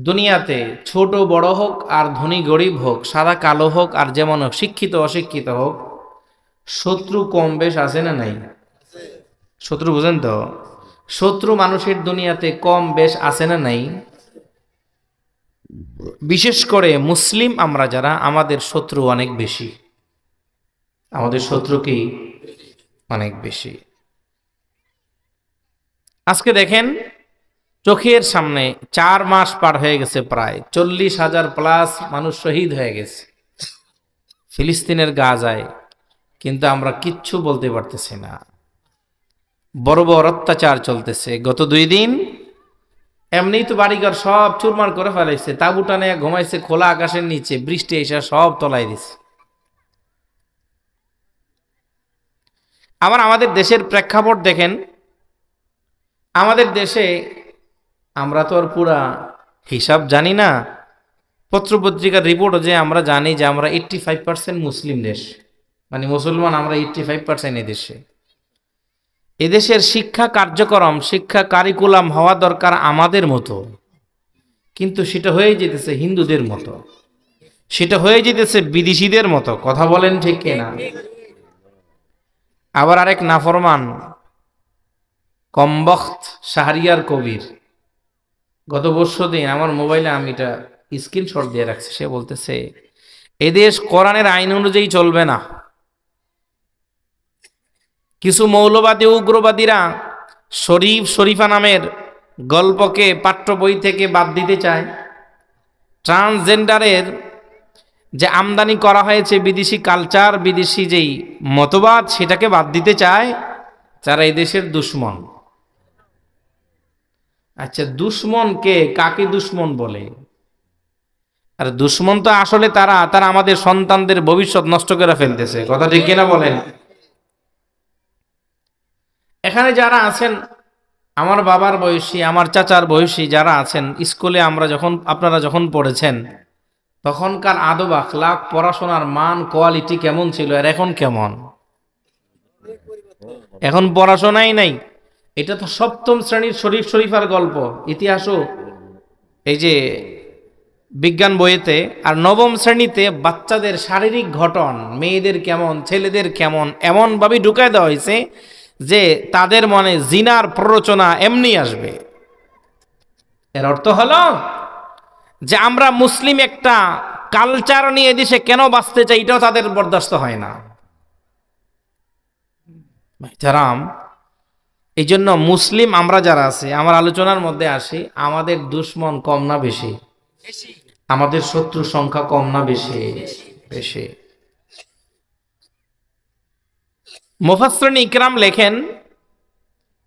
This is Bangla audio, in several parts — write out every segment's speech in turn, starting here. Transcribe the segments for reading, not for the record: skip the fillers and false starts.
দুনিয়াতে ছোট বড় হোক আর ধনী গরিব হোক, সাদা কালো হোক আর যেমন হোক, শিক্ষিত অশিক্ষিত হোক, শত্রু কম বেশ আছে না নাই? শত্রু বুঝেন তো? শত্রু মানুষের দুনিয়াতে কম বেশ আছে না নাই? বিশেষ করে মুসলিম আমরা যারা, আমাদের শত্রু অনেক বেশি। আমাদের শত্রু কি অনেক বেশি। আজকে দেখেন, চোখের সামনে 4 মাস পার হয়ে গেছে, প্রায় 40,000 প্লাস মানুষ শহীদ হয়ে গেছে ফিলিস্তিনের গাজায়, কিন্তু আমরা কিচ্ছু বলতে পারতেছি না। বড় বড় অত্যাচার চলতেছে। গত 2 দিন এমনিই তো বাড়িঘর সব চুরমার করে ফেলাইছে, তাঁবু টানে ঘুমাইছে খোলা আকাশের নিচে, বৃষ্টি এসে সব তলাই দিছে। আবার আমাদের দেশের প্রেক্ষাপট দেখেন, আমাদের দেশে আমরা তো আর পুরা হিসাব জানি না, পত্রপত্রিকার রিপোর্ট যে আমরা জানি যে আমরা 85% মুসলিম দেশ, মানে মুসলমান আমরা 85% এদেশে। এদেশের শিক্ষা কার্যক্রম, শিক্ষা কারিকুলাম হওয়া দরকার আমাদের মতো, কিন্তু সেটা হয়ে যেতেছে হিন্দুদের মতো, সেটা হয়ে যেতেছে বিদেশিদের মতো। কথা বলেন ঠিক কিনা? আবার আরেক নাফরমান কমবখ্ত শাহরিয়ার কবির, গত বছর দিন আমার মোবাইলে আমি এটা স্ক্রিনশট দিয়ে রাখছি, সে বলতেছে এদেশ কোরআনের আইন অনুযায়ী চলবে না। কিছু মৌলবাদী উগ্রবাদীরা শরীফ শরীফা নামের গল্পকে পাঠ্য বই থেকে বাদ দিতে চায়। ট্রান্সজেন্ডারের যে আমদানি করা হয়েছে, বিদেশি কালচার, বিদেশি যেই মতবাদ, সেটাকে বাদ দিতে চায়। যারা এদেশের দুশ্মন। আচ্ছা, দুশ্মনকে কাকে দুশ্মন বলে? আর দুশ্মন তো আসলে তারা আমাদের সন্তানদের ভবিষ্যৎ নষ্ট করে ফেলতেছে। কথা ঠিক কিনা বলেন? এখানে যারা আছেন, আমার বাবার বয়সী, আমার চাচার বয়সী যারা আছেন, স্কুলে আপনারা যখন পড়েছেন, তখনকার আদব আখলাক, পড়াশোনার মান কোয়ালিটি কেমন ছিল, আর এখন কেমন? এখন পড়াশোনাই নাই। এটা তো 7ম শ্রেণীর শরীফ শরীফার গল্প, ইতিহাসও এই যে বিজ্ঞান বইয়েতে। আর 9ম শ্রেণীতে বাচ্চাদের শারীরিক গঠন, মেয়েদের কেমন ছেলেদের কেমন, এমনভাবে ঢুকায় দেওয়া হয়েছে যে তাদের মনে জিনার প্ররোচনা এমনি আসবে। এর অর্থ হলো যে আমরা মুসলিম একটা কালচার নিয়ে দেশে কেন বাঁচতে চাই, এটাও তাদের বরদাস্ত হয় না। ভাইজারাম, এই জন্য মুসলিম আমরা যারা আছি, আমার আলোচনার মধ্যে আসি, আমাদের দুশ্মন কম না বেশি? আমাদের শত্রু সংখ্যা কম না বেশি? বেশি। মুফাসসিরিন ইকরাম লেখেন,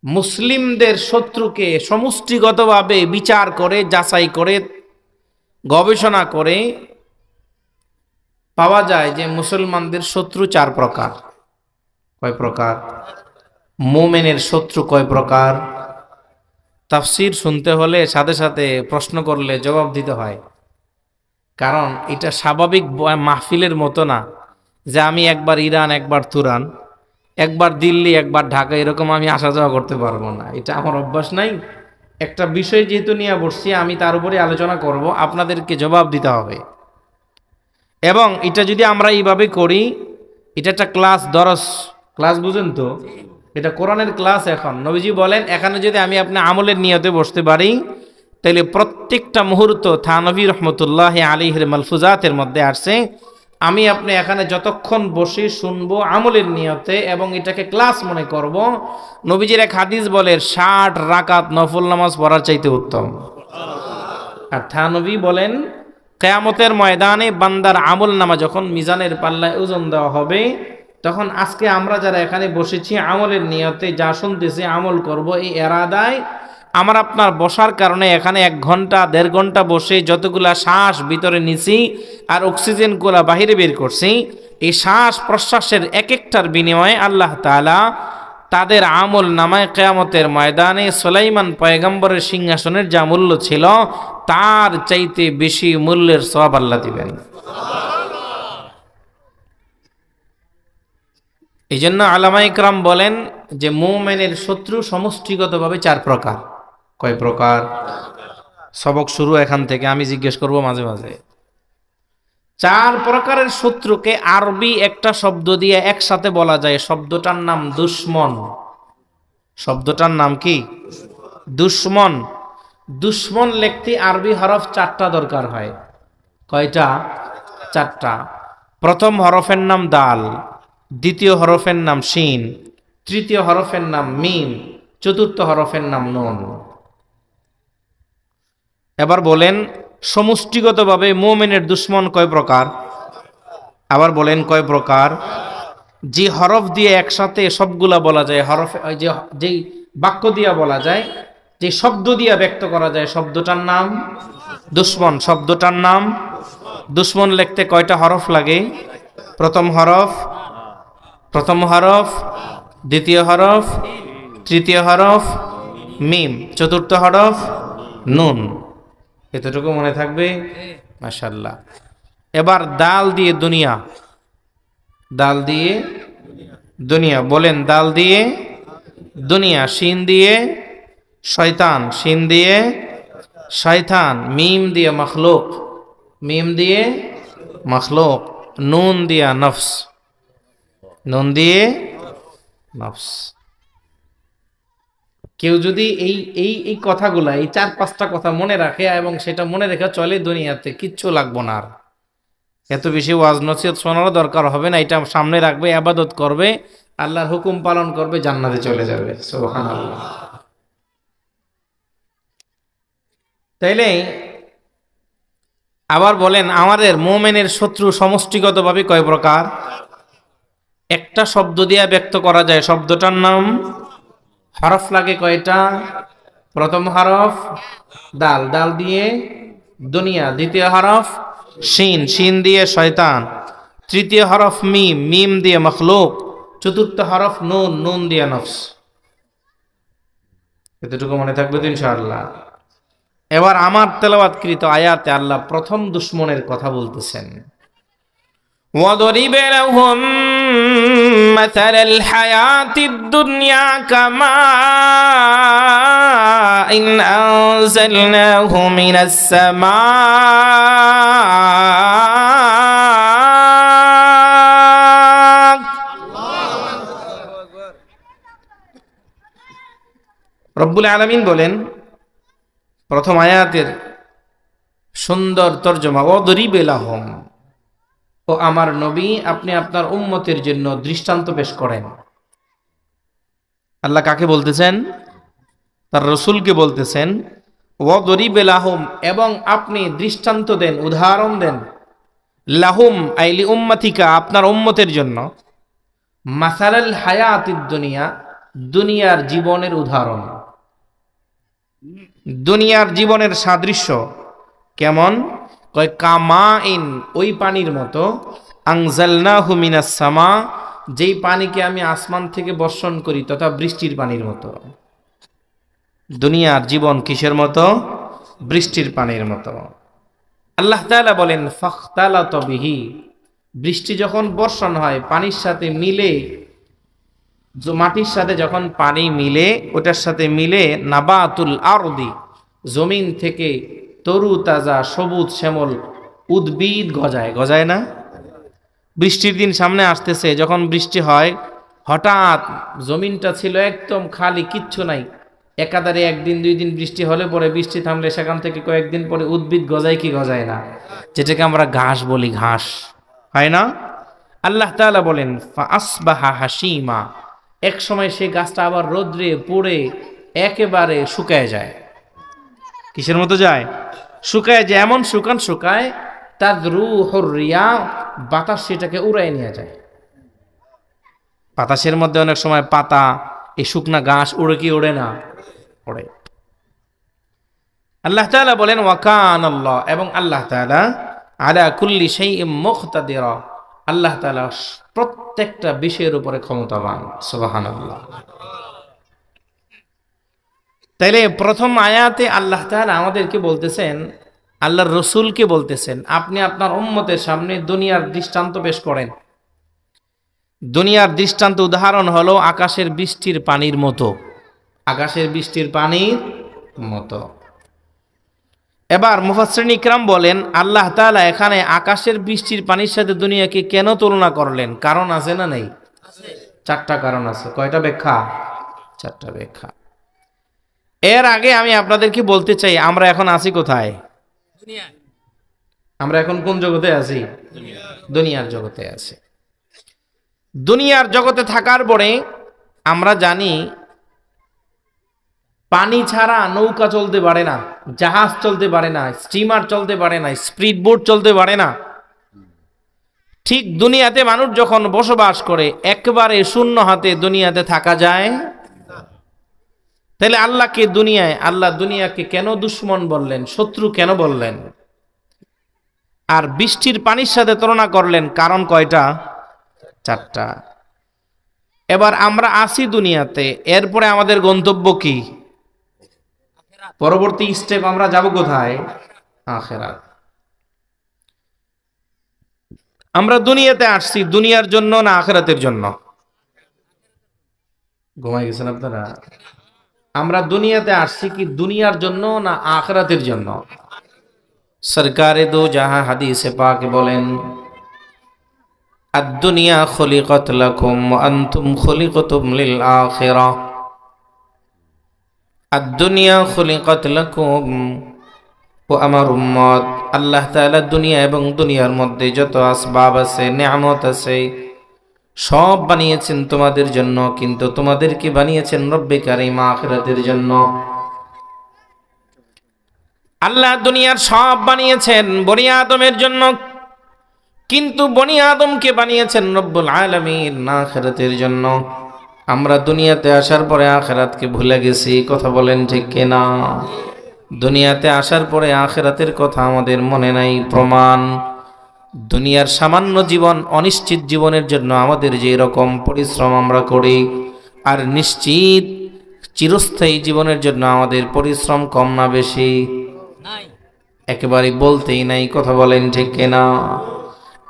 মুসলিমদের শত্রুকে সমষ্টিগতভাবে বিচার করে, যাচাই করে, গবেষণা করে পাওয়া যায় যে মুসলমানদের শত্রু 4 প্রকার। কয় প্রকার? মুমিনের শত্রু কয় প্রকার? তাফসীর শুনতে হলে সাথে সাথে প্রশ্ন করলে জবাব দিতে হয়, কারণ এটা স্বাভাবিক মাহফিলের মতো না যে আমি একবার ইরান, একবার তুরান, একবার দিল্লি, একবার ঢাকা, এরকম আমি আসা যাওয়া করতে পারবো না। এটা আমার অভ্যাস নাই। একটা বিষয় যেহেতু নিয়ে বসছি, আমি তার উপরে আলোচনা করব, আপনাদেরকে জবাব দিতে হবে। এবং এটা যদি আমরা এইভাবে করি, এটা একটা ক্লাস, দরস ক্লাস, বুঝেন তো? এটা কোরআনের ক্লাস। এখন নবীজি বলেন, এখানে যদি আমি আপনি আমলের নিয়তে বসতে পারি, তাহলে প্রত্যেকটা মুহূর্ত থানভী রহমতুল্লাহ আলাইহির মালফুজাতের মধ্যে আসছে, আমি আপনি এখানে যতক্ষণ বসে শুনবো আমলের নিয়তে এবং এটাকে ক্লাস মনে করব, নবীজির এক হাদিস বলে 60 রাকাত নফল নামাজ পড়ার চাইতে উত্তম। আর থানভী বলেন, কিয়ামতের ময়দানে বান্দার আমল নামা যখন মিজানের পাল্লায় ওজন দেওয়া হবে, তখন আজকে আমরা যারা এখানে বসেছি আমলের নিয়তে যা শুনতেছি আমল করব, এই এরাদায় আমার আপনার বসার কারণে এখানে 1 ঘন্টা 1.5 ঘন্টা বসে যতগুলা শ্বাস ভিতরে নিছি আর অক্সিজেনগুলা বাহিরে বের করছি, এই শ্বাস প্রশ্বাসের এক একটার বিনিময়ে আল্লাহ তাআলা তাদের আমল নামায় কিয়ামতের ময়দানে সুলাইমান পয়গম্বরের সিংহাসনের যা মূল্য ছিল, তার চাইতে বেশি মূল্যের সওয়াব আল্লাহ দিবেন। এই জন্য আলামা ইকরাম বলেন যে মুমিনের শত্রু সমষ্টিগতভাবে 4 প্রকার। কয় প্রকার? সবক শুরু এখান থেকে, আমি জিজ্ঞেস করব মাঝে মাঝে। 4 প্রকারের শত্রুকে আরবি একটা শব্দ দিয়ে একসাথে বলা যায়, শব্দটার নাম দুশমন। শব্দটার নাম কি? দুশমন। দুশমন লিখতে আরবি হরফ 4টা দরকার হয়। কয়টা? 4টা। প্রথম হরফের নাম দাল, দ্বিতীয় হরফের নাম শিন, তৃতীয় হরফের নাম মিম, চতুর্থ হরফের নাম নুন। এবার বলেন সমষ্টিগতভাবে মুমিনের দুশমন কয় প্রকার? আবার বলেন কয় প্রকার? যে হরফ দিয়ে একসাথে সবগুলা বলা যায়, হরফ যেই বাক্য দিয়া বলা যায়, যে শব্দ দিয়া ব্যক্ত করা যায়, শব্দটার নাম দুশমন। শব্দটার নাম দুশমন। লিখতে কয়টা হরফ লাগে? প্রথম হরফ, প্রথম হরফ, দ্বিতীয় হরফ, তৃতীয় হরফ মিম, চতুর্থ হরফ নুন। এতটুকু মনে থাকবে? মাশাআল্লাহ। এবার দাল দিয়ে দুনিয়া, দাল দিয়ে দুনিয়া, বলেন দাল দিয়ে দুনিয়া। শিন দিয়ে শয়তান, শিন দিয়ে শয়তান। মিম দিয়ে মখলুক, মিম দিয়ে মখলুক। নুন দিয়া নফস, নুন দিয়ে নফস। কেউ যদি এই এই এই কথাগুলা, এই 4-5টা কথা মনে রাখে এবং সেটা মনে রেখে চলে, দুনিয়াতে কিচ্ছু লাগবো না আর। এত বেশি ওয়াজ নসিহত শোনারও দরকার হবে না। এটা সামনে রাখবে, ইবাদত করবে, আল্লাহর হুকুম পালন করবে, জান্নাতে চলে যাবে। সুবহানাল্লাহ। তাইলে আবার বলেন আমাদের মুমিনের শত্রু সমষ্টিগতভাবে কয় প্রকার? একটা শব্দ দিয়ে ব্যক্ত করা যায়, শব্দটার নাম। হরফ লাগে কয়টা? প্রথম হরফ দাল, দাল দিয়ে দুনিয়া। দ্বিতীয় হরফ শিন, শিন দিয়ে শয়তান। তৃতীয় হরফ মিম, মিম দিয়ে মখলুক। চতুর্থ হরফ নুন, নুন দিয়ে নফস। এতটুকু মনে থাকবে তো ইনশাআল্লাহ। এবার আমার তেলাওয়াতকৃত আয়াতে আল্লাহ প্রথম দুশমনের কথা বলতেছেন। وَضَرِبَ لَهُم مَّثَلَ الْحَيَاةِ الدُّنْيَا كَمَاءٍ أَنزَلْنَاهُ مِنَ السَّمَاءِ। রব্বুল আলামিন বলেন প্রথম আয়াতের সুন্দর তরজমা, وَضَرِبَ لَهُم, ও আমার নবী আপনি আপনার উম্মতের জন্য দৃষ্টান্ত পেশ করেন। আল্লাহ কাকে বলতেছেন? তার রসুলকে বলতেছেন। ওয়াদরিব লাহুম, এবং আপনি দৃষ্টান্ত দেন, উদাহরণ দেন। লাহুম আইলি উম্মাতিকা, আপনার উম্মতের জন্য। মাসালাল হায়াতিদ দুনিয়া, দুনিয়ার জীবনের উদাহরণ, দুনিয়ার জীবনের সাদৃশ্য কেমন? কয় কামাইন, ওই পানির মতো। আনজালনাহু মিনাস সামা, যেই পানিকে আমি আসমান থেকে বর্ষণ করি, তথা বৃষ্টির পানির মতো। দুনিয়ার জীবন কিসের মতো? বৃষ্টির পানির মতো। আল্লাহ তাআলা বলেন ফাখতালাত বিহি, বৃষ্টি যখন বর্ষণ হয় পানির সাথে মিলে, মাটির সাথে যখন পানি মিলে, ওটার সাথে মিলে নাবাতুল আরদি, জমিন থেকে তরু তাজা সবুজ শ্যামল উদ্ভিদ গজায়। গজায় না? বৃষ্টির দিন সামনে আসতেছে, যখন বৃষ্টি হয় হঠাৎ জমিনটা ছিল একদম খালি, কিচ্ছু নাই, একাধারে 1 দিন 2 দিন বৃষ্টি হলে পরে, বৃষ্টি থামলে সেখান থেকে কয়েকদিন পরে উদ্ভিদ গজায় কি গজায় না? যেটাকে আমরা ঘাস বলি, ঘাস হয় না? আল্লাহ তাআলা বলেন ফাআসবাহা হাসিমা, এক সময় সেই গাছটা আবার রোদ্রে পড়ে একেবারে শুকায় যায়। কিসের মতো যায়? শুকায় যায়। এমন শুকায় তাদরুহুর রিয়া, বাতাস সেটাকে উড়ায় নিয়ে যায়। বাতাসের মধ্যে অনেক সময় পাতা, এই শুকনা ঘাস উড়ে কি উড়ে না? ওড়ে। আল্লাহ তাআলা বলেন ওয়াকানাল্লাহ, এবং আল্লাহ তাআলা আলা কুল্লি শাইইন মুকতাদিরা, আল্লাহ তাআলা প্রত্যেকটা বিষয়ের উপরে ক্ষমতাবান। সুবহানাল্লাহ। তাইলে প্রথম আয়াতে আল্লাহ তাআলা আমাদেরকে বলতেছেন, আল্লাহর রসুলকে বলতেছেন, আপনি আপনার উম্মতের সামনে দুনিয়ার দৃষ্টান্ত পেশ করেন। দুনিয়ার দৃষ্টান্ত উদাহরণ হলো আকাশের বৃষ্টির পানির মতো। আকাশের বৃষ্টির পানির মতো। এবার মুফাসসিরিন ইকরাম বলেন আল্লাহ তাআলা এখানে আকাশের বৃষ্টির পানির সাথে দুনিয়াকে কেন তুলনা করলেন? কারণ আছে না নেই? চারটা কারণ আছে। কয়টা ব্যাখ্যা? চারটা ব্যাখ্যা। এর আগে আমি আপনাদেরকে বলতে চাই, আমরা এখন আছি কোথায়? আমরা এখন কোন জগতে আছি? দুনিয়ার জগতে আছি। দুনিয়ার জগতে থাকার পরে আমরা জানি পানি ছাড়া নৌকা চলতে পারে না, জাহাজ চলতে পারে না, স্টিমার চলতে পারে না, স্পিড বোট চলতে পারে না। ঠিক দুনিয়াতে মানুষ যখন বসবাস করে একবারে শূন্য হাতে দুনিয়াতে থাকা যায়। তাহলে আল্লাহ দুনিয়াকে কেন দুশ্মন বললেন, শত্রু কেন বললেন? আর বৃষ্টির পানির সাথে তুলনা করলেন, কারণ কয়টা? চারটা। এবার আমরা আসি দুনিয়াতে, এরপরে আমাদের গন্তব্য কি? পরবর্তী স্টেপ আমরা যাব কোথায়? আখিরাত। আমরা দুনিয়াতে আসছি দুনিয়ার জন্য না আখিরাতের জন্য? ঘুমাই গেছেন আপনারা? আমরা দুনিয়াতে আসছি কি দুনিয়ার জন্য না আখিরাতের জন্য? সরকারে দো জাহাঁ হাদিসে পাক বলেন আদ-দুনিয়া খুলিকাত লাকুম ওয়া আনতুম খুলিকাতুম লিল আখিরাহ। আদ-দুনিয়া খুলিকাত লাকুম, ও আমার উম্মত, আল্লাহ তাআলা দুনিয়া এবং দুনিয়ার মধ্যে যত আসবাব আছে, নিয়ামত আছে, সব বানিয়েছেন তোমাদের জন্য, কিন্তু তোমাদেরকে বানিয়েছেন রব্বে কারীম আখিরাতের জন্য। আল্লাহ দুনিয়ার সব বানিয়েছেন বনি আদমের জন্য, কিন্তু বনি আদমকে বানিয়েছেন রব্বুল আলামিন আখিরাতের জন্য। আমরা দুনিয়াতে আসার পরে আখিরাতকে ভুলে গেছি। কথা বলেন ঠিক কিনা? দুনিয়াতে আসার পরে আখিরাতের কথা আমাদের মনে নাই। প্রমাণ, দুনিয়ার সামান্য জীবন, অনিশ্চিত জীবনের জন্য আমাদের যে রকম পরিশ্রম আমরা করি, আর নিশ্চিত চিরস্থায়ী জীবনের জন্য আমাদের পরিশ্রম কম না বেশি? একেবারে বলতেই নাই। কথা বলেন ঠিক কিনা?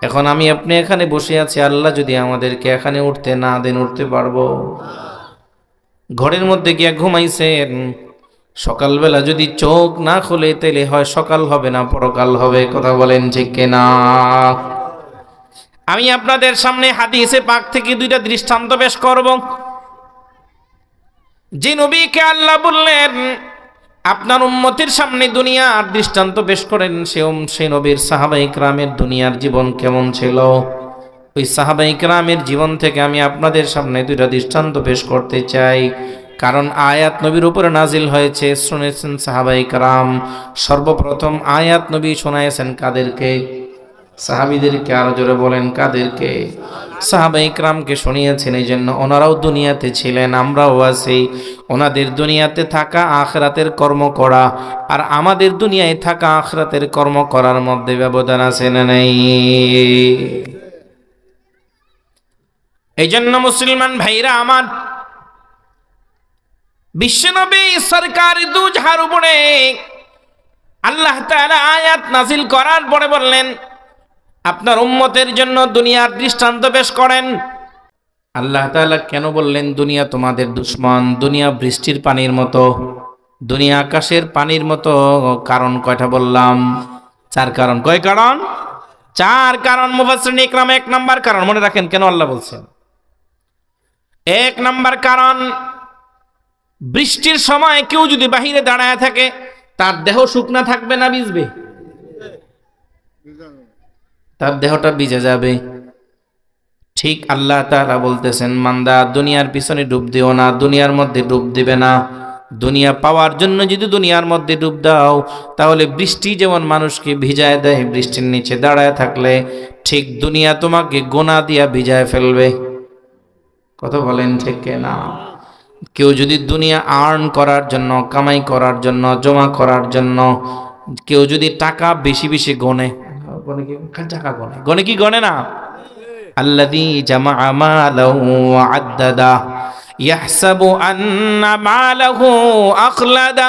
এখন আমি আপনি এখানে বসে আছি, আল্লাহ যদি আমাদেরকে এখানে উঠতে না দেন উঠতে পারবো? ঘরের মধ্যে গিয়া ঘুমাইছেন, সকালবেলা যদি চোখ না খুলে তাহলে হয় সকাল হবে না পরকাল হবে। কথা বলেন ঠিক কিনা? আমি আপনাদের সামনে হাদিসে পাক থেকে দুইটা দৃষ্টান্ত পেশ করব। যে নবীকে আল্লাহ বললেন আপনার উম্মতের সামনে দুনিয়ার দৃষ্টান্ত পেশ করেন, সে নবীর সাহাবায়ে কেরামের দুনিয়ার জীবন কেমন ছিল, ওই সাহাবায়ে কেরামের জীবন থেকে আমি আপনাদের সামনে দুইটা দৃষ্টান্ত পেশ করতে চাই। কারণ আয়াত নবীর উপরে নাজিল হয়েছে, শুনেছেন সাহাবায়ে কেরাম। সর্বপ্রথম আয়াত নবী শোনায়েছেন কাদেরকে? সাহাবীদেরকে। আরো জোরে বলেন কাদেরকে? সাহাবায়ে কেরামকে শুনিয়েছেন। এই জন্য ওনারাও দুনিয়াতে ছিলেন, আমরাও আছি। ওনাদের দুনিয়াতে থাকা আখিরাতের কর্ম করা, আর আমাদের দুনিয়ায় থাকা আখিরাতের কর্ম করার মধ্যে ব্যবধান আছে না নাই? এই জন্য মুসলমান ভাইরা আমার, বিশ্বনবী সরকার দু জাহার উপরে আল্লাহ তাআলা আয়াত নাজিল করার পরে বললেন আপনার উম্মতের জন্য দুনিয়ার দৃষ্টান্ত পেশ করেন। আল্লাহ তাআলা কেন বললেন দুনিয়া তোমাদের দুশ্মন? দুনিয়া বৃষ্টির পানির মতো, দুনিয়া আকাশের পানির মতো। কারণ কয়টা বললাম? চার কারণ। কয় কারণ? চার কারণ। মুফাসসিরিন ইকরাম এক নাম্বার কারণ মনে রাখেন কেন আল্লাহ বলছেন। এক নাম্বার কারণ, বৃষ্টির সময় কেউ যদি বাহিরে দাঁড়ায় থাকে তার দেহ শুকনা থাকবে না ভিজবে? তার দেহটা ভিজে যাবে। ঠিক আল্লাহ তাআলা বলতেছেন মান্দা দুনিয়ার পিছনে ডুব দিও না, দুনিয়ার মধ্যে ডুব দিবে না। দুনিয়া পাওয়ার জন্য যদি দুনিয়ার মধ্যে ডুব দাও, তাহলে বৃষ্টি যেমন মানুষকে ভিজায় দেয়, বৃষ্টির নিচে দাঁড়ায় থাকলে ঠিক দুনিয়া তোমাকে গোনা দিয়া ভিজায় ফেলবে। কথা বলেন ঠিক না? কেউ যদি দুনিয়া আর্ন করার জন্য, কামাই করার জন্য, জমা করার জন্য কেউ যদি টাকা বেশি বেশি গনে, টাকা গনে, গনে কি গনে না? আল্লাযী জামাআ মালাহু ওয়া আদ্দাদা ইয়াহসাবু আন্না মালাহু আখলাদা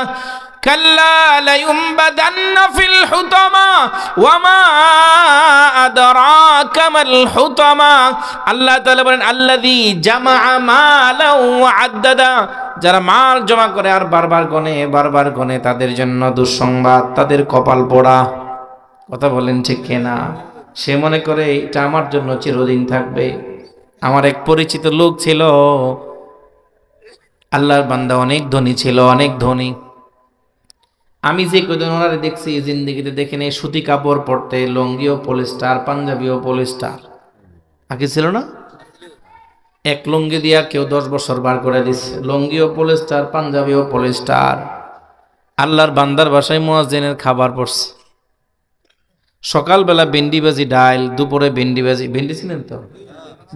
কাল্লা লায়ুমবাদান্না ফিল হুতামা ওয়া মা আদরাকা মাল হুতামা। আল্লাহ তাআলা বলেন আল্লাযী জামাআ মালাও ওয়া আদ্দাদা, যারা মাল জমা করে আর বারবার গনে তাদের জন্য দুঃসংবাদ, তাদের কপাল পোড়া। কথা বলেন ঠিক কিনা? সে মনে করে এটা আমার জন্য চিরদিন থাকবে। আমার এক পরিচিত লোক ছিল, আল্লাহর বান্দা, অনেক ধনী ছিল, অনেক ধনী। আমি যে কদিন ওনারে দেখছি জিন্দেগিতে দেখিনি সুতি কাপড় পরতে, লুঙ্গিও পলিস্টার, পাঞ্জাবিও পলিস্টার। আগে ছিল না? এক লুঙ্গি দিয়া কেউ 10 বছর বার করে দিচ্ছে, লুঙ্গিও পলিস্টার, পাঞ্জাবিও পলিস্টার। আল্লাহর বান্দার বাসায় মুয়াজ্জিনের খাবার পড়ছে। সকালবেলা ভেন্ডি ভাজি ডাল, দুপুরে ভেন্ডি ছিলেন তো,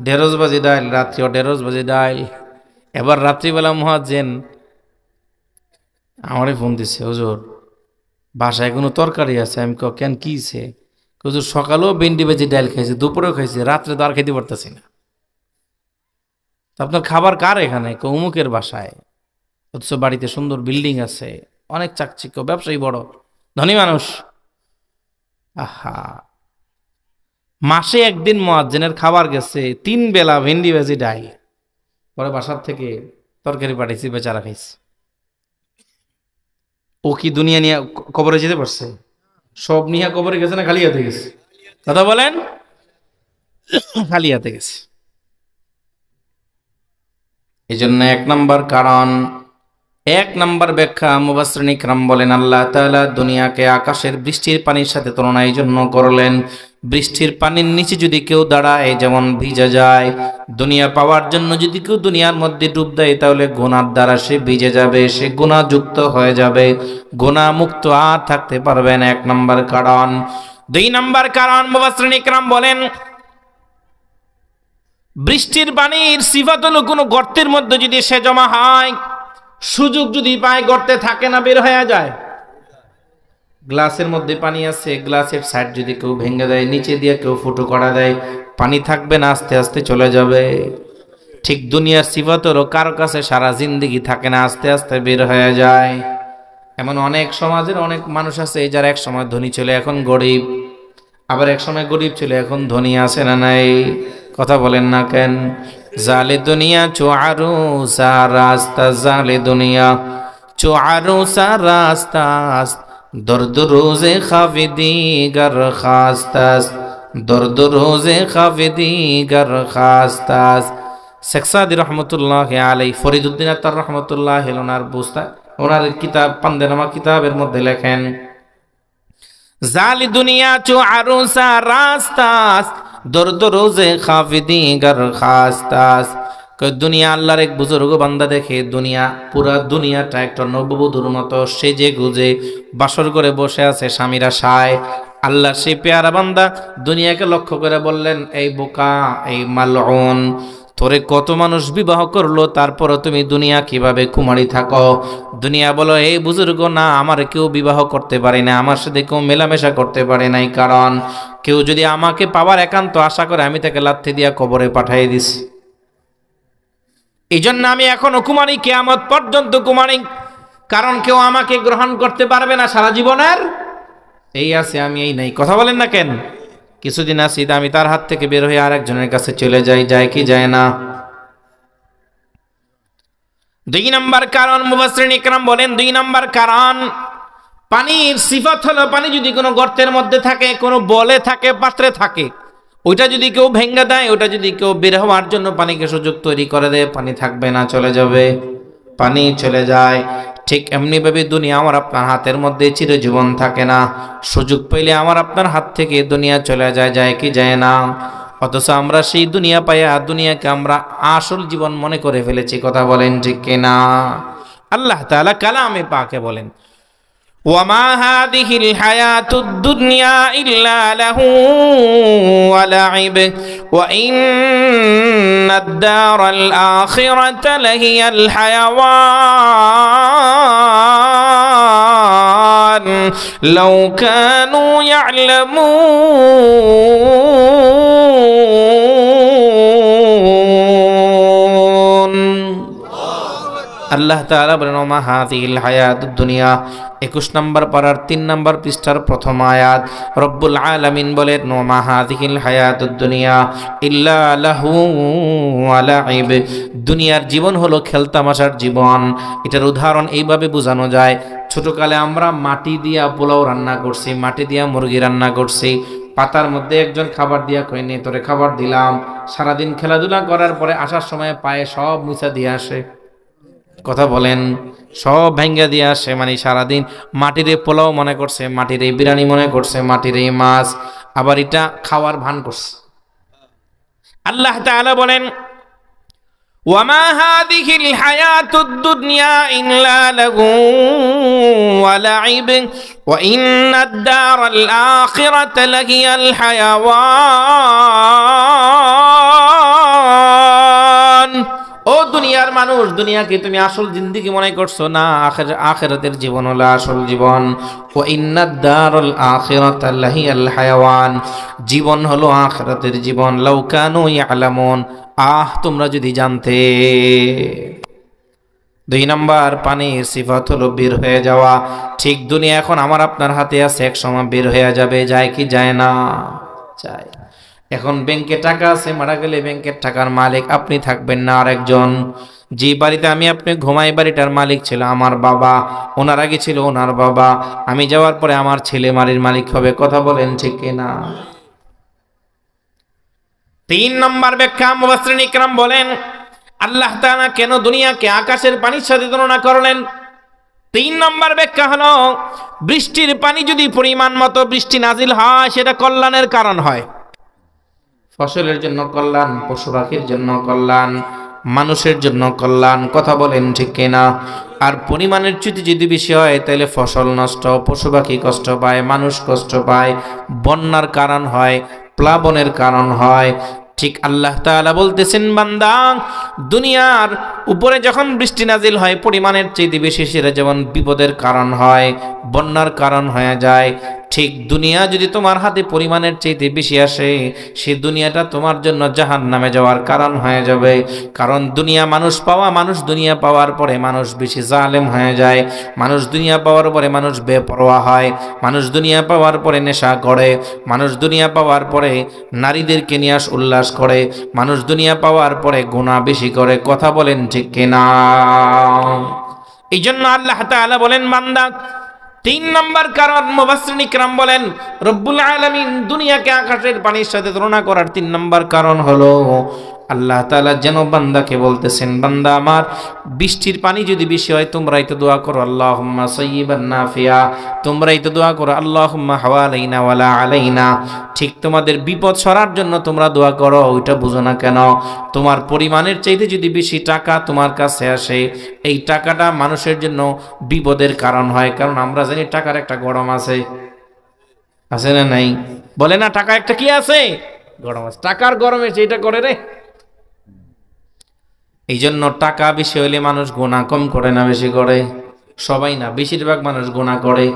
ঢেঁড়স ভাজি ডাল, রাত্রিও ঢেঁড়স ভাজি ডাল। এবার রাত্রিবেলা মুয়াজ্জিন আমারে ফোন দিচ্ছে, হুজুর বাসায় কোনো তরকারি আছে? আমি কেন কিছে? হুজুর সকালেও ভেন্ডি ভাজি ডাল খাইছে, দুপুরেও খাইছে, রাত্রে তো আর খাইতে পারতেছি না। আপনার খাবার কার এখানে? অমুকের বাসায়। অথচ বাড়িতে সুন্দর বিল্ডিং আছে, অনেক চাকচিক্য, ব্যবসায়ী, বড় ধনী মানুষ। আহা, মাসে একদিন মুয়াজ্জিনের খাবার গেছে 3 বেলা ভেন্ডি ভাজি ডাল, পরে বাসার থেকে তরকারি পাঠাইছি, বেচারা খাইছে। ও কি দুনিয়া নিয়ে কবরে যেতে পারছে? সব নিয়ে কবরে গেছে না খালি হাতে গেছে? কথা বলেন, খালি হাতে গেছে। এই জন্য 1 নম্বর কারণ, 1 নম্বর ব্যাখ্যা, মুফাসসিরিন ইকরাম বলেন আল্লাহ তাআলা দুনিয়াকে আকাশের বৃষ্টির পানির সাথে তুলনা এই জন্য করলেন, বৃষ্টির পানির নিচে যদি কেউ দাঁড়ায় যেমন ভিজে যায়, দুনিয়া পাওয়ার জন্য যদি কেউ দুনিয়ার মধ্যে ডুব দেয় তাহলে গুনার দ্বারা সে ভিজে যাবে, সে গুনাহযুক্ত হয়ে যাবে, গুনাহ মুক্ত আর থাকতে পারবে না। 1 নম্বর কারণ। 2 নম্বর কারণ, মুফাসসিরিন ইকরাম বলেন বৃষ্টির পানির সিফাত হলো কোনো গর্তের মধ্যে যদি সে জমা হয়, সুযোগ যদি পায় গর্তে থাকে না, বের হয়ে যায়। গ্লাসের মধ্যে পানি আছে, গ্লাসের সাইড যদি কেউ ভেঙে দেয়, নিচে দিয়ে কেউ ফুটো করা দেয়, পানি থাকবে না, আস্তে আস্তে চলে যাবে। ঠিক দুনিয়ার সিফাতেরও কারো কাছে সারা জিন্দেগি থাকে না, আস্তে আস্তে বের হয়ে যায়। এমন অনেক সমাজের অনেক মানুষ আছে যারা এক সময় ধনী ছিল এখন গরিব, আবার এক সময় গরিব ছিল এখন ধনী, আছে না নাই? কথা বলেন না কেন? জালে দুনিয়া চোয়ারু সা রাস্তা, জালে দুনিয়া চোয়ারু সা রাস্তা, দর্দ রোজে খাফিদি গর খাস্তাস, দর্দ রোজে খাফিদি গর খাস্তাস। শেখ সাদি রহমতুল্লাহ আলাই, ফরিদুদ্দিন আত্তার রহমতুল্লাহ ওনার বুস্তা, ওনার কিতাব পান্দেনামা কিতাবের মধ্যে লেখেন জালি দুনিয়া চোয়ারু সা রাস্তাস, দর্দ রোজে খাফিদি গর খাস্তাস। দুনিয়া আল্লাহর এক বুজুর্গ বান্দা দেখে দুনিয়া, পুরা দুনিয়াটা একটা নববধূর মতো সেজে গুজে বাসর করে বসে আছে স্বামীরা সায়। আল্লাহ সেই পেয়ারা বান্দা দুনিয়াকে লক্ষ্য করে বললেন, এই বোকা, এই মালউন, তোরে কত মানুষ বিবাহ করলো, তারপরও তুমি দুনিয়া কিভাবে কুমারী থাকো? দুনিয়া বলো, এই বুজুর্গ, না, আমার কেউ বিবাহ করতে পারে না, আমার সাথে কেউ মেলামেশা করতে পারে নাই, কারণ কেউ যদি আমাকে পাওয়ার একান্ত আশা করে আমি তাকে লাথি দিয়া কবরে পাঠিয়ে দিছি। এই জন্য আমি এখনো কুমারী, কিয়ামত পর্যন্ত কুমারী, কারণ কেউ আমাকে গ্রহণ করতে পারবে না সারা জীবনের। এই আছে, আমি এই নাই। কথা বলেন না কেন? কিছুদিন আসি, আমি তার হাত থেকে বের হয়ে আরেকজনের কাছে চলে যাই, যায় কি যায় না? 2 নম্বর কারণ, মুফাসসিরিন ইকরাম বলেন 2 নম্বর কারণ, পানির সিফাত হলো পানি যদি কোনো গর্তের মধ্যে থাকে, কোনো বলে থাকে, পাত্রে থাকে, ওইটা যদি কেউ ভেঙে দেয়, ওটা যদি কেউ বের হওয়ার জন্য পানিকে সুযোগ তৈরি করে দেয়, পানি থাকবে না, চলে যাবে, পানি চলে যায়। ঠিক এমনি ভাবে দুনিয়া আমার আপনার হাতের মধ্যে চিরজীবন থাকে না, সুযোগ পেলে আমার আপনার হাত থেকে দুনিয়া চলে যায়, যায় কি যায় না? অথচ আমরা সেই দুনিয়া পাইয়া দুনিয়াকে আমরা আসল জীবন মনে করে ফেলেছি। কথা বলেন ঠিক কিনা? আল্লাহ তাআলা কালামে পাকে বলেন, ওয়ামা হাদিহিল হায়াতুদ দুনিয়া ইল্লা লাহু ওয়া লাইব ওয়া ইন্নাদ দারাল আখিরাতা লাহিয়াল হায়াওয়ান লাউ কানু ইয়ালামুন। আল্লাহ তাআলা বলেন ওমা হাযিহিল হায়াতুদ দুনিয়া 21 নম্বর পারার 3 নম্বর পৃষ্ঠার প্রথম আয়াত রব্বুল আলামিন বলেন ওমা হাযিহিল হায়াতুদ দুনিয়া ইল্লা লাহু ওয়া লাইব। দুনিয়ার জীবন হলো খেলতামাশার জীবন। এটার উদাহরণ এইভাবে বোঝানো যায়, ছোটকালে আমরা মাটি দিয়া পোলাও রান্না করছি, মাটি দিয়া মুরগি রান্না করছি, পাতার মধ্যে একজন খাবার দিয়া কই নে তোরে খাবার দিলাম, সারাদিন খেলাধুলা করার পরে আসার সময় পায়ে সব মুছা দিয়ে আসে, কথা বলেন, সব ভাঙ্গা দিয়ে আসে, মানে সারাদিন মাটির পোলাও মনে করছে, মাটির বিরিয়ানি মনে করছে, মাটির মাছ, আবার এটা খাওয়ার ভান করছে। আল্লাহ তাআলা বলেন ওয়ামা হাযিহিল হায়াতুদ দুনিয়া ইল্লা লাহু ওয়া লাইব ওয়া ইন্নাদ দারাল আখিরাতা লাহিয়াল হায়াওয়ান। ও দুনিয়ার মানুষ, দুনিয়াকে তুমি আসল জিন্দেগি মনে করছো না, আখিরাতের জীবন হলো আসল জীবন। ওয়া ইন্নাদ দারাল আখিরাতা লাহিয়াল হায়াওয়ান, জীবন হলো আখিরাতের জীবন। লাউ কানু ইয়ালামুন, তোমরা যদি জানতে। 2 নম্বর পানির সিফাত হলো বের হয়ে যাওয়া। ঠিক দুনিয়া এখন আমার আপনার হাতে আছে, এক সময় বের হয়ে যাবে, যায় কি যায় না? যায়। এখন ব্যাংকে টাকা আছে, মারা গেলে ব্যাংকের টাকার মালিক আপনি থাকবেন না, আরেকজন। যে বাড়িতে আমি আপনি ঘুমাই, বাড়িটার মালিক ছিল আমার বাবা, ওনার আগে ছিল ওনার বাবা, আমি যাওয়ার পরে আমার ছেলে বাড়ির মালিক হবে, কথা বলেন ঠিক কিনা? 3 নম্বর ব্যাখ্যা মুফাসসিরিন ইকরাম বলেন আল্লাহ তাআলা কেন দুনিয়াকে আকাশের পানির সাথে তুলনা করলেন? 3 নম্বর ব্যাখ্যা হলো বৃষ্টির পানি যদি পরিমাণ মতো বৃষ্টি নাজিল হয় সেটা কল্যাণের কারণ হয়, ফসলের জন্য কল্যাণ, পশু পাখির জন্য কল্যাণ, মানুষের জন্য কল্যাণ, কথা বলেন ঠিক কিনা? আর পরিমাণের চ্যুতি যদি বেশি হয় তাহলে ফসল নষ্ট, পশু পাখি কষ্ট পায়, মানুষ কষ্ট পায়, বন্যার কারণ হয়, প্লাবনের কারণ হয়। ঠিক আল্লাহ তাআলা বলতেছেন বান্দা, দুনিয়ার উপরে যখন বৃষ্টি নাজিল হয় পরিমাণের চেয়ে বেশি, সেটা যেমন বিপদের কারণ হয়, বন্যার কারণ হয়ে যায়, ঠিক দুনিয়া যদি তোমার হাতে পরিমাণের চেয়ে বেশি আসে, সে দুনিয়াটা তোমার জন্য জাহান্নামে যাওয়ার কারণ হয়ে যাবে। কারণ দুনিয়া মানুষ পাওয়া, মানুষ দুনিয়া পাওয়ার পরে মানুষ বেশি জালেম হয়ে যায়, মানুষ দুনিয়া পাওয়ার পরে মানুষ বেপরোয়া হয়, মানুষ দুনিয়া পাওয়ার পরে নেশা করে, মানুষ দুনিয়া পাওয়ার পরে নারীদেরকে নিয়ে উল্লাস করে, মানুষ দুনিয়া পাওয়ার পরে গুনাহ বেশি করে, কথা বলেন ঠিক কিনা? এই জন্য আল্লাহ তাআলা বলেন বান্দা, 3 নম্বর কারণ মুফাসসিরিন ইকরাম বলেন রব্বুল আলামিন দুনিয়াকে আকাশের পানির সাথে তুলনা করার 3 নম্বর কারণ হলো আল্লাহ তাআলা যেন বান্দাকে বলতেছেন, বান্দা আমার, বৃষ্টির পানি যদি বেশি হয় তোমরাই তো দোয়া করো আল্লাহুম্মা সাইয়্যিবান নাফিয়া, তোমরাই তো দোয়া করো আল্লাহুম্মা হাওয়ালাইনা ওয়ালা আলাইনা। ঠিক তোমাদের বিপদ সরার জন্য তোমরা দোয়া করো, ওইটা বুঝো না কেন? তোমার পরিমাণের চাইতে যদি বেশি টাকা তোমার কাছে আসে, এই টাকাটা মানুষের জন্য বিপদের কারণ হয়। কারণ আমরা জানি টাকার একটা গরম আছে, আছে না নাই? বলে না টাকা একটা কি আছে? গরম আছে। টাকার গরমে যেটা করে রে। এই জন্য টাকা বেশি হলে মানুষ গুনাহ কম করে না বেশি করে? সবাই না, বেশিরভাগ মানুষ গুনাহ করে,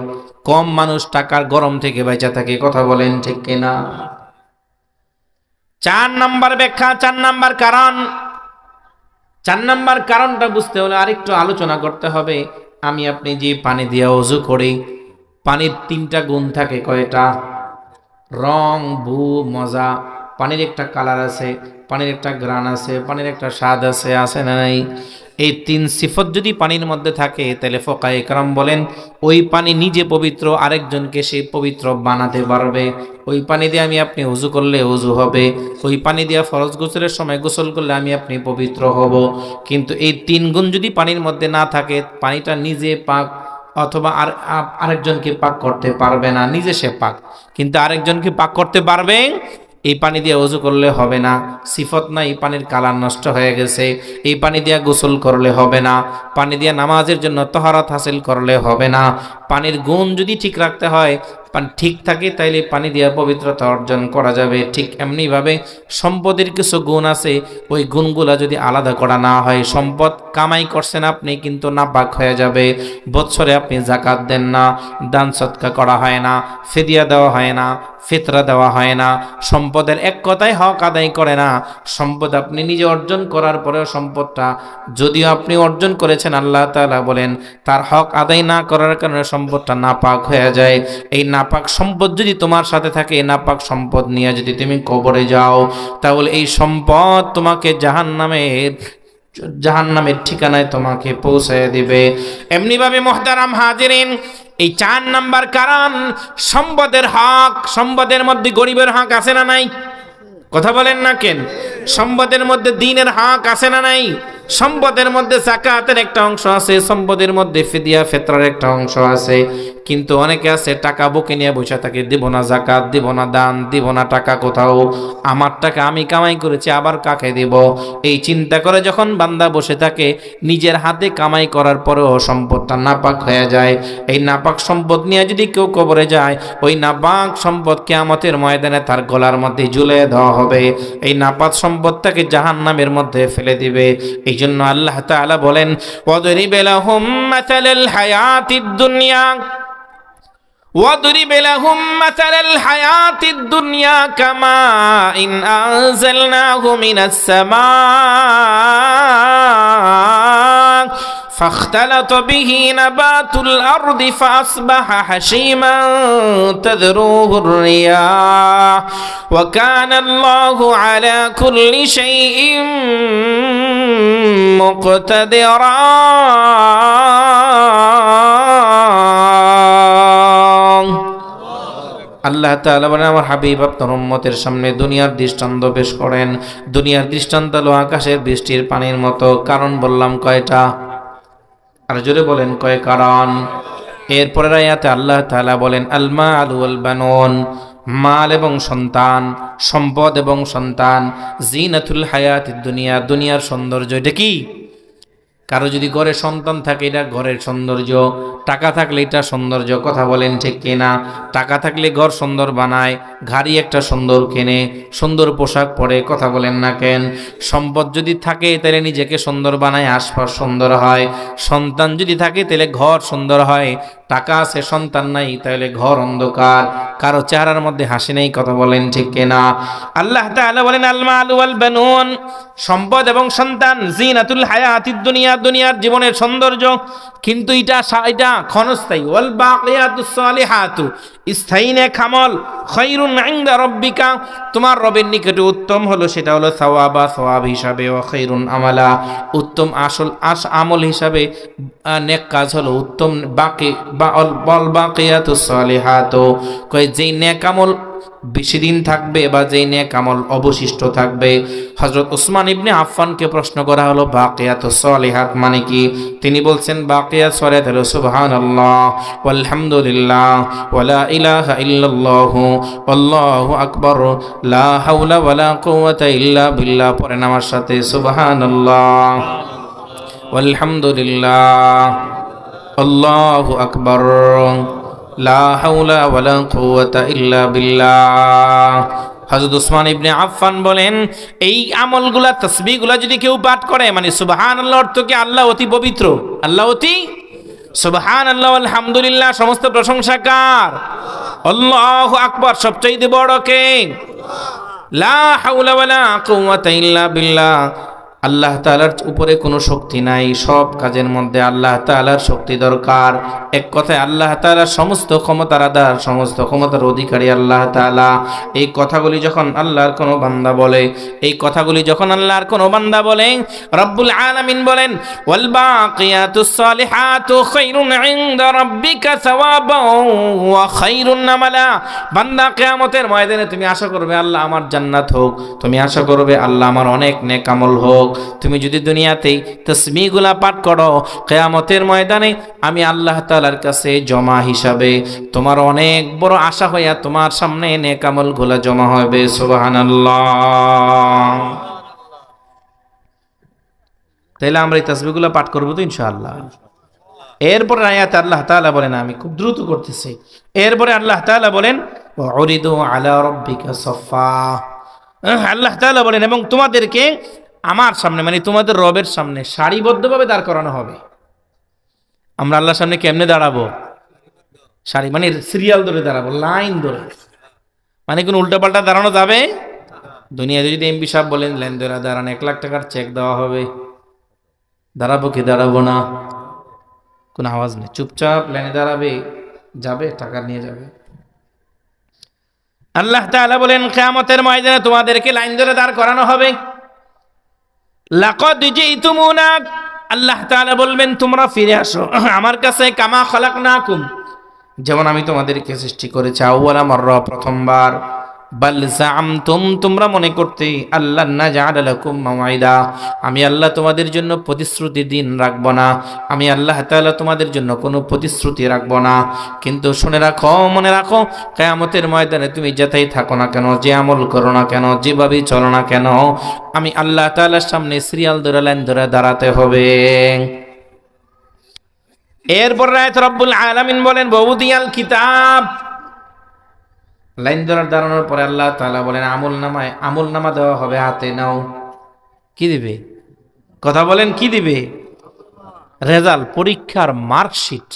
কম মানুষ টাকার গরম থেকে বেঁচে থাকে, কথা বলেন ঠিক কিনা? 4 নম্বর ব্যাখ্যা, 4 নম্বর কারণ। 4 নম্বর কারণটা বুঝতে হলে আরেকটু আলোচনা করতে হবে। আমি আপনি যে পানি দিয়ে ওযু করি, পানির 3টা গুণ থাকে, কয়টা? রং, বু, মজা। পানির একটা কালার আছে, পানির একটা গ্রান আছে, পানির একটা স্বাদ আছে, আছে না নাই? এই 3 সিফত যদি পানির মধ্যে থাকে তাহলে ফুকায়ে কেরাম বলেন ওই পানি নিজে পবিত্র, আরেকজনকে সে পবিত্র বানাতে পারবে। ওই পানি দিয়ে আমি আপনি ওযু করলে ওযু হবে, ওই পানি দিয়ে ফরজ গোসলের সময় গোসল করলে আমি আপনি পবিত্র হব। কিন্তু এই 3 গুণ যদি পানির মধ্যে না থাকে, পানিটা নিজে পাক অথবা আরেকজনকে পাক করতে পারবে না। নিজে সে পাক, কিন্তু আরেকজনকে পাক করতে পারবে। এই পানি দিয়ে ওযু করলে হবে না, সিফত না, এই পানির কালার নষ্ট হয়ে গেছে। এই পানি দিয়ে গোসল করলে হবে না, পানি দিয়ে নামাজের জন্য তাহারাত হাসিল করলে হবে না। পানির গুণ যদি ঠিক রাখতে হয়, ঠিক থাকে তাইলে পানি দিয়ে পবিত্রতা অর্জন করা যাবে। ঠিক এমনিভাবে সম্পদের কিছু গুণ আছে, ওই গুণগুলা যদি আলাদা করা না হয়, সম্পদ কামাই করছেন আপনি কিন্তু নাপাক হয়ে যাবে। বৎসরে আপনি জাকাত দেন না, দান সৎকা করা হয় না, ফিদিয়া দেওয়া হয় না, ফিতরা দেওয়া হয় না, সম্পদের এক কথায় হক আদায় করে না। সম্পদ আপনি নিজে অর্জন করার পরেও সম্পদটা যদিও আপনি অর্জন করেছেন, আল্লাহ তাআলা বলেন তার হক আদায় না করার কারণে সম্পদটা নাপাক হয়ে যায়। এই নাপাক সম্পদ যদি তোমার সাথে থাকে, নাপাক সম্পদ নিয়ে যদি তুমি কবরে যাও, তাহলে এই সম্পদ তোমাকে জাহান্নামের ঠিকানায় তোমাকে পৌঁছায় দিবে। এমনিভাবে মুহতারাম হাজিরিন, এই 4 নাম্বার কারণ সম্পদের হক। সম্পদের মধ্যে গরিবের হক আছে না নাই? কথা বলেন না কেন? সম্পদের মধ্যে দ্বীনের হক আছে না নাই? সম্পদের মধ্যে যাকাতের একটা অংশ আছে, সম্পদের মধ্যে ফিদিয়া ফিতরার একটা অংশ আছে। কিন্তু অনেকে আছে টাকা বুকে নিয়ে বসে থাকে, দিব না জাকাত, দিব না দান, দিব না টাকা কোথাও, আমার টাকা আমি কামাই করেছি আবার কাকে দিব, এই চিন্তা করে যখন বান্দা বসে থাকে, নিজের হাতে কামাই করার পরেও সম্পদটা নাপাক হয়ে যায়। এই নাপাক সম্পদ নিয়ে যদি কেউ কবরে যায়, ওই নাপাক সম্পদ কিয়ামতের ময়দানে তার গলার মধ্যে ঝুলিয়ে দেওয়া হবে। এই নাপাক সম্পদটাকে জাহান্নামের মধ্যে ফেলে দিবে। এই জন্য আল্লাহ তাআলা বলেন, ওয়াদরিব লাহুম মাসালাল হায়াতিদ দুনিয়া وَاضْرِبْ لَهُم مَّثَلَ الْحَيَاةِ الدُّنْيَا كَمَاءٍ أَنزَلْنَاهُ مِنَ السَّمَاءِ فاختلط به نبات الأرض فأصبح حشيما تذروه الرياح وكان الله على كل شيء مقتدرا আল্লাহ তাআলা বলেন, আমার হাবিব আপনার উম্মতের সামনে দুনিয়ার দৃষ্টান্ত পেশ করেন। দুনিয়ার দৃষ্টান্ত হলো আকাশের বৃষ্টির পানির মতো। কারণ বললাম কয়টা? আর জোরে বলেন কয় কারণ? এরপরের আয়াতে আল্লাহ তাআলা বলেন, আল মাল ওয়াল বানুন, মাল এবং সন্তান, সম্পদ এবং সন্তান, জিনাতুল হায়াতিদ দুনিয়া, দুনিয়ার সৌন্দর্য। এটা কি? কারো যদি ঘরে সন্তান থাকে, এটা ঘরের সৌন্দর্য। টাকা থাকলে এটা সৌন্দর্য। কথা বলেন ঠিক কিনা? টাকা থাকলে ঘর সুন্দর বানায়, গাড়ি একটা সুন্দর কেনে, সুন্দর পোশাক পরে। কথা বলেন না কেন? সম্পদ যদি থাকে তাহলে নিজেকে সুন্দর বানায়, আশপাশ সুন্দর হয়। সন্তান যদি থাকে তাহলে ঘর সুন্দর হয়। টাকা আছে সন্তান নাই, তাহলে ঘর অন্ধকার, কারো চেহারার মধ্যে হাসি নেই। কথা বলেন ঠিক কিনা? আল্লাহ তাআলা বলেন, আল মাল ওয়াল বানুন, সম্পদ এবং সন্তান, জিনাতুল হায়াতিদ দুনিয়া, দুনিয়ার জীবনের সৌন্দর্য। কিন্তু এটা ক্ষণস্থায়ী। ওয়াল বাকিয়াতুস সালিহাতু, স্থায়ী নেক আমল, খায়রুন ইনদা রাব্বিকা, তোমার রবের নিকটে উত্তম হলো, সেটা হলো সাওয়াবা, সওয়াব হিসাবে, ওয়া খায়রুন আমালা, উত্তম আমল হিসাবে নেক কাজ হলো উত্তম। বাকিয়াতুস সালিহাতু, কয় যেই নেক আমল বেশি দিন থাকবে বা যেই নেক আমল অবশিষ্ট থাকবে। হযরত উসমান ইবনে আফফানকে প্রশ্ন করা হলো, বাকিয়াতুস সালিহাত মানে কি? তিনি বলছেন, বাকিয়াত সালিহাত হলো সুবহানাল্লাহ ওয়ালহামদুলিল্লাহ ওয়ালা ইলাহা ইল্লাল্লাহু আল্লাহু আকবার লা হাওলা ওয়ালা কুওয়াতা ইল্লা বিল্লাহ। পড়েন আমার সাথে, সুবহানাল্লাহ ওয়ালহামদুলিল্লাহ আল্লাহু আকবার লা হাওলা ওয়ালা কুওয়াতা ইল্লা বিল্লাহ। হযরত উসমান ইবনে আফফান বলেন, এই আমলগুলা, তাসবিহগুলা যদি কেউ পাঠ করে, মানে সুবহানাল্লাহ অর্থ কি? আল্লাহ অতি পবিত্র, আল্লাহ অতি। সুবহানাল্লাহ আলহামদুলিল্লাহ সমস্ত প্রশংসা কার? আল্লাহু আকবার সবচেয়ে বড় কে? লা হাওলা ওয়ালা কুওয়াতা ইল্লা বিল্লাহ, আল্লাহ তাআলার উপরে কোনো শক্তি নাই, সব কাজের মধ্যে আল্লাহ তাআলার শক্তি দরকার। এক কথায় আল্লাহ তাআলার সমস্ত ক্ষমতার আধার, সমস্ত ক্ষমতার অধিকারী আল্লাহ তাআলা। এই কথাগুলি যখন আল্লাহর কোনো বান্দা বলে, এই কথাগুলি যখন আল্লাহর কোনো বান্দা বলে, রব্বুল আলামিন বলেন, ওয়াল বাকিয়াতুস সালিহাতু খায়রুন ইনদা রাব্বিকা সাওয়াবান ওয়া খায়রুন আমালা। বান্দা কিয়ামতের ময়দানে তুমি আশা করবে আল্লাহ আমার জান্নাত হোক, তুমি আশা করবে আল্লাহ আমার অনেক নেক আমল হোক। তুমি যদি দুনিয়াতেই তাসবিহগুলা পাঠ করো, কিয়ামতের ময়দানে আমি আল্লাহ তাআলার কাছে জমা হিসাবে তোমার অনেক বড় আশা হইয়া তোমার সামনে নেক আমলগুলা জমা হবে। সুবহানাল্লাহ। তাহলে আমরা এই তাসবিহগুলা পাঠ করব তো ইনশাআল্লাহ। এরপরে আয়াতে আল্লাহ তাআলা বলেন, আমি খুব দ্রুত করতেছি, এরপরে আল্লাহ তাআলা বলেন উরিদু আলা রাব্বিকা সাফা, আল্লাহ তাআলা বলেন এবং তোমাদেরকে আমার সামনে মানে তোমাদের রবের সামনে সারিবদ্ধভাবে দাঁড় করানো হবে। আমরা আল্লাহর সামনে কেমনে দাঁড়াবো? সারি মানে সিরিয়াল ধরে দাঁড়াবো, লাইন ধরে, মানে কোন উল্টাপাল্টা দাঁড়ানো যাবে? দুনিয়াতে যদি এমপি সাহেব বলেন লাইন ধরে দাঁড়ান, 1 লাখ টাকার চেক দেওয়া হবে, দাঁড়াবো কি দাঁড়াবো না? কোনো আওয়াজ নেই, চুপচাপ লাইনে দাঁড়াবে, যাবে, টাকা নিয়ে যাবে। আল্লাহ তাআলা বলেন কিয়ামতের ময়দানে তোমাদেরকে লাইন ধরে দাঁড় করানো হবে। লাকাদ জিতুমুনা, আল্লাহ তাআলা বলবেন তোমরা ফিরে আসো আমার কাছে, কামা খালাকনাকুম, যেমন আমি তোমাদেরকে সৃষ্টি করেছি, আউয়ালা মাররা, প্রথমবার। বাল জামতুম, তোমরা মনে করতে, আল্লাহ না জাআলা লাকুম মাওয়াইদা, আমি আল্লাহ তোমাদের জন্য প্রতিশ্রুতি দিন রাখবো না, আমি আল্লাহ তাআলা তোমাদের জন্য কোনো প্রতিশ্রুতি রাখবো না। কিন্তু শুনে রাখো, মনে রাখো, কিয়ামতের ময়দানে তুমি যেতেই থাকো না কেন, যে আমল করো না কেন, যেভাবেই চলো না কেন, আমি আল্লাহ তাআলার সামনে সিরিয়াল ধরে লাইন ধরে দাঁড়াতে হবে। এরপর আয়াত রব্বুল আলামিন বলেন বউদিয়াল কিতাব, লাইন ধরে দাঁড়ানোর পরে আল্লাহ তাআলা বলেন আমল নামা দেওয়া হবে, হাতে নাও। কি দিবে? কথা বলেন, কি দিবে? রেজাল্ট, পরীক্ষার মার্কশিট।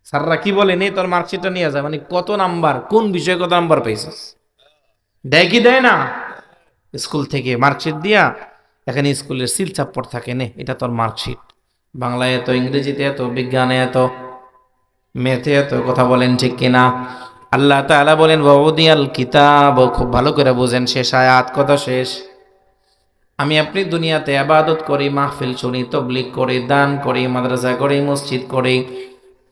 স্যাররা কি বলে, নে তোর মার্কশিটটা নিয়ে যা, মানে কত নাম্বার, কোন বিষয়ে কত নাম্বার পেয়েছিস, দেয় কি দেয় না? স্কুল থেকে মার্কশিট দিয়া, এখানে স্কুলের সিল চাপ্পর থাকে, নে এটা তোর মার্কশিট, বাংলায় এত, ইংরেজিতে এত, বিজ্ঞানে এত, ম্যাথে এত। কথা বলেন ঠিক কিনা? আল্লাহ তাআলা বলেন ওয়াউদিয়াল কিতাব, খুব ভালো করে বুঝেন, শেষ আয়াত, কথা শেষ। আমি আপনি দুনিয়াতে ইবাদত করি, মাহফিল শুনি, তাবলীগ করি, দান করি, মাদ্রাসা করি, মসজিদ করি,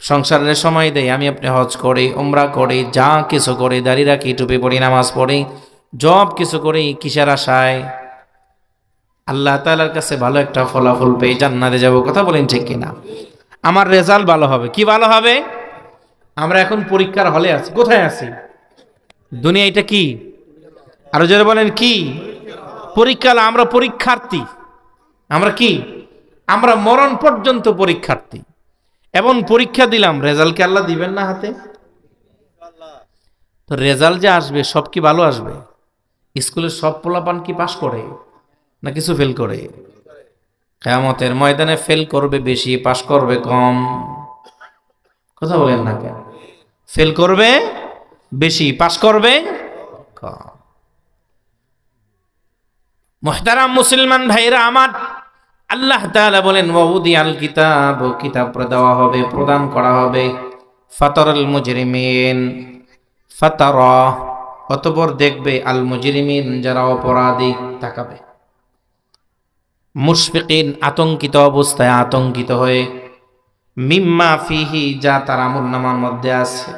সংসারের সময় দেই, আমি আপনি হজ করি, উমরা করি, যা কিছু করি, দাঁড়িয়ে রাখি, টুপি পরি, নামাজ পড়ি, সব কিছু করি কিসের আশায়? আল্লাহ তাআলার কাছে ভালো একটা ফলাফল পেয়ে জান্নাতে যাব। কথা বলেন ঠিক কিনা? আমার রেজাল্ট ভালো হবে। কি ভালো হবে? আমরা এখন পরীক্ষার হলে আছি। কোথায় আছি? দুনিয়া এটা কি? আরো জোরে বলেন কি? পরীক্ষা। আমরা পরীক্ষার্থী। আমরা কি? আমরা মরণ পর্যন্ত পরীক্ষার্থী। এবং পরীক্ষা দিলাম, রেজাল্ট কি আল্লাহ দিবেন না হাতে? তো রেজাল্ট যে আসবে সব কি ভালো আসবে? স্কুলের সব পোলাপান কি পাস করে না কিছু ফেল করে? কিয়ামতের ময়দানে ফেল করবে বেশি, পাস করবে কম। কথা বলেন না কেন? ফেল করবে বেশি, পাস করবে কম। মুহতারাম মুসলমান ভাইরা আমার, আল্লাহ তাআলা বলেন ওয়াউদিয়াল কিতাব, কিতাব দেওয়া হবে, প্রদান করা হবে। ফাতারাল মুজরিমিন, ফাতারা, অতঃপর দেখবে, আল মুজরিমিন, যারা অপরাধী, তাকাবে, মুশফিকিন, আতঙ্কিত অবস্থায়, আতঙ্কিত হয়ে, মিম্মা ফিহি, যা তার আমলনামার মধ্যে আছে,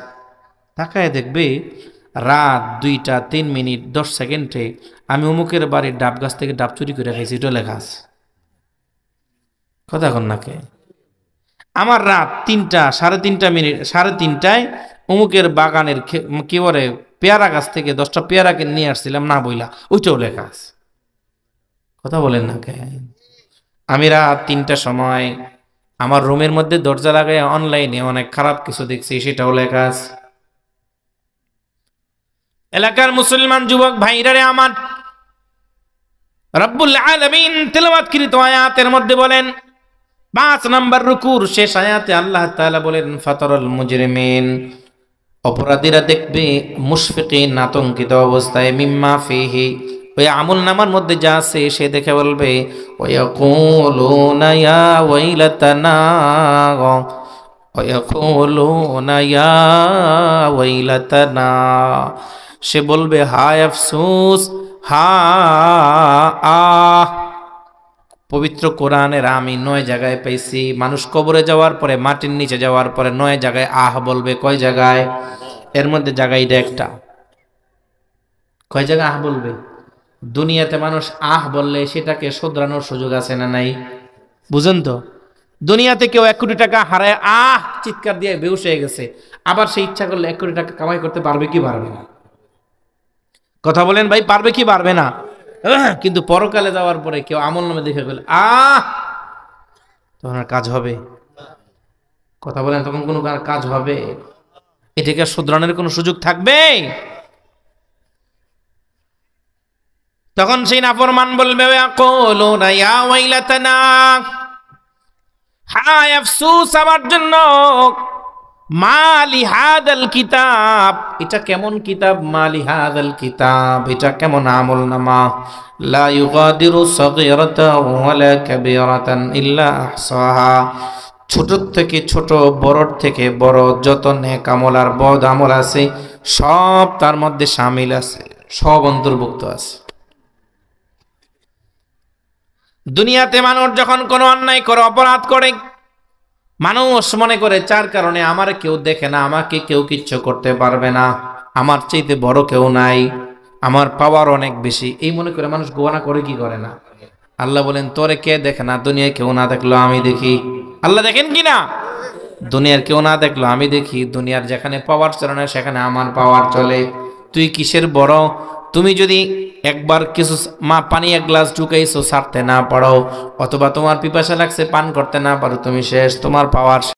তাকায় দেখবে রাত 2টা 3 মিনিট 10 সেকেন্ডে আমি অমুকের বাড়ির ডাব গাছ থেকে ডাব চুরি করে খাইছি, এটা লেখা আছে। কথা কন নাকে? আমার রাত 3টা 3:30 মিনিট 3:30টায় অমুকের বাগানের কি বলে পেয়ারা গাছ থেকে 10টা পেয়ারাকে নিয়ে আসছিলাম, না বইলা, ওইটাও লেখা আছে। কথা বলেন না কে? আমি রাত 3টার সময় আমার রুমের মধ্যে দরজা লাগায় অনলাইনে অনেক খারাপ কিছু দেখছি, সেটাও লেখা আছে। এলাকার মুসলমান যুবক ভাইরারে আমার, রব্বুল আলামিন তেলাওয়াতকৃত আয়াতের মধ্যে বলেন 5 নম্বর রুকুর শেষ আয়াতে আল্লাহ তাআলা বলেন ফাতারাল মুজরিমিন, অপরাধীরা দেখবে, মুশফিকিন, আতঙ্কিত অবস্থায়, মিম্মা ফিহি, ওই আমলনামার মধ্যে যা আছে সে দেখে বলবে ওয়ায়াকুলুনা ইয়া ওয়াইলাতানা, ওয়ায়াকুলুনা ইয়া ওয়াইলাতানা, সে বলবে হায় আফসোস, হা আহ। পবিত্র কোরআনের আমি 9 জায়গায় পাইছি, মানুষ কবরে যাওয়ার পরে, মাটির নিচে যাওয়ার পরে 9 জায়গায় আহ বলবে। কয় জায়গায়? এর মধ্যে জায়গা এটা একটা। কয় জায়গায় আহ বলবে? দুনিয়াতে মানুষ আহ বললে সেটাকে শোধরানোর সুযোগ আছে না নাই? বুঝেন তো? দুনিয়াতে কেউ 1 কোটি টাকা হারায় আহ চিৎকার দিয়ে বেহুশ হয়ে গেছে, আবার সে ইচ্ছা করলে 1 কোটি টাকা কামাই করতে পারবে কি পারবে না? কথা বলেন ভাই, পারবে কি পারবে না? কিন্তু পরকালে যাওয়ার পরে কেউ আমলনামা দেখে গেল আহ, তখন আর কাজ হবে? কথা বলেন, তখন কোনো কাজ হবে? এটাকে শুধরানোর কোনো সুযোগ থাকবে? তখন সেই নাফরমান বলবে, ইয়াকুলুনা ইয়া ওয়াইলাতানা, হায় আফসোস আমার জন্য, মালি হাদাল কিতাব, এটা কেমন কিতাব, মালি হাদাল কিতাব, এটা কেমন আমলনামা, লা ইউগাদিরু সাগীরাতান ওয়ালা কাবীরাতান ইল্লা আহসাহা, ছোট থেকে ছোট, বড় থেকে বড় যত নেক আমল আর বদ আমল আছে সব তার মধ্যে শামিল আছে, সব অন্তর্ভুক্ত আছে। দুনিয়াতে মানুষ যখন কোনো অন্যায় করে, অপরাধ করে, মানুষ মনে করে চার কারণে আমার কেউ দেখে না, আমাকে কেউ কিচ্ছু করতে পারবে না, আমার চাইতে বড় কেউ নাই, আমার পাওয়ার অনেক বেশি, এই মনে করে মানুষ গোনা করে কি করে না? আল্লাহ বলেন, তোরে কে দেখে না? দুনিয়ায় কেউ না দেখলো আমি দেখি। আল্লাহ দেখেন কি না? দুনিয়ার কেউ না দেখলো আমি দেখি। দুনিয়ার যেখানে পাওয়ার চলে না সেখানে আমার পাওয়ার চলে। তুই কিসের বড়? তুমি যদি একবার কিছু পানি এক গ্লাস ঢুকাইছো, ছাড়তে না পারো, অথবা তোমার পিপাসা লাগছে পান করতে না পারো, তুমি শেষ, তোমার পাওয়ার